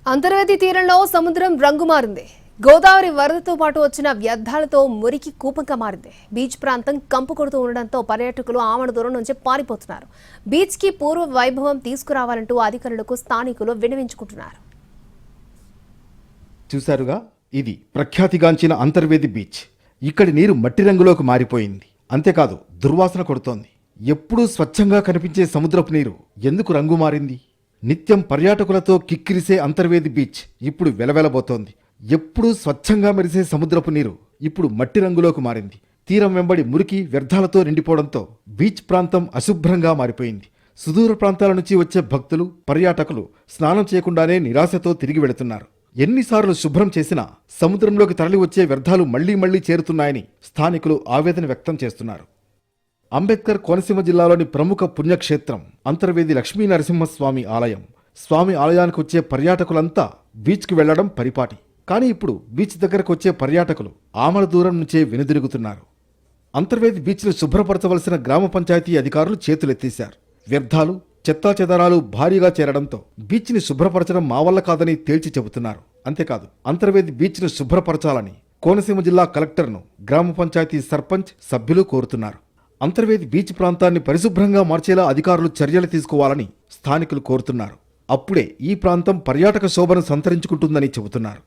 అంతర్వేది తీరంలో సముద్రం రంగు మారింది. గోదావరి వరదతో పాటు వచ్చిన వ్యర్థాలతో మురికి కూపంగా మారింది. బీచ్ ప్రాంతం కంపు కొడుతూ ఉండడంతో పర్యాటకులు ఆమడ దూరం నుంచి పారిపోతున్నారు. బీచ్ కి పూర్వ వైభవం తీసుకురావాలంటూ అధికారులకు స్థానికులు విన్నవించుకుంటున్నారు. చూశారుగా, ఇది ప్రఖ్యాతిగాంచిన అంతర్వేది బీచ్. ఇక్కడి నీరు మట్టి రంగులోకి మారిపోయింది. అంతేకాదు, దుర్వాసన కొడుతోంది. ఎప్పుడూ స్వచ్ఛంగా కనిపించే సముద్రపు నీరు ఎందుకు రంగు మారింది? నిత్యం పర్యాటకులతో కిక్కిరిసే అంతర్వేది బీచ్ ఇప్పుడు వెలవెలబోతోంది. ఎప్పుడూ స్వచ్ఛంగా మెరిసే సముద్రపు నీరు ఇప్పుడు మట్టి రంగులోకి మారింది. తీరం వెంబడి మురికి వ్యర్థాలతో నిండిపోవడంతో బీచ్ ప్రాంతం అశుభ్రంగా మారిపోయింది. సుదూర ప్రాంతాల నుంచి వచ్చే భక్తులు, పర్యాటకులు స్నానం చేయకుండానే నిరాశతో తిరిగి వెళుతున్నారు. ఎన్నిసార్లు శుభ్రం చేసినా సముద్రంలోకి తరలి వచ్చే వ్యర్థాలు మళ్లీ చేరుతున్నాయని స్థానికులు ఆవేదన వ్యక్తం చేస్తున్నారు. అంబేద్కర్ కోనసీమ జిల్లాలోని ప్రముఖ పుణ్యక్షేత్రం అంతర్వేది లక్ష్మీ నరసింహస్వామి ఆలయం. స్వామి ఆలయానికి వచ్చే పర్యాటకులంతా బీచ్కి వెళ్లడం పరిపాటి. కానీ ఇప్పుడు బీచ్ దగ్గరకు వచ్చే పర్యాటకులు ఆమడ దూరం నుంచే వెనుదిరుగుతున్నారు. అంతర్వేది బీచ్ను శుభ్రపరచవలసిన గ్రామ పంచాయతీ అధికారులు చేతులెత్తేశారు. వ్యర్థాలు, చెత్తాచెదారాలు భారీగా చేరడంతో బీచ్ని శుభ్రపరచడం మా వల్ల కాదని తేల్చి చెబుతున్నారు. అంతేకాదు, అంతర్వేది బీచ్ను శుభ్రపరచాలని కోనసీమ జిల్లా కలెక్టర్ను గ్రామ పంచాయతీ సర్పంచ్ సభ్యులు కోరుతున్నారు. అంతర్వేది బీచ్ ప్రాంతాన్ని పరిశుభ్రంగా మార్చేలా అధికారులు చర్యలు తీసుకోవాలని స్థానికులు కోరుతున్నారు. అప్పుడే ఈ ప్రాంతం పర్యాటక శోభను సంతరించుకుంటుందని చెబుతున్నారు.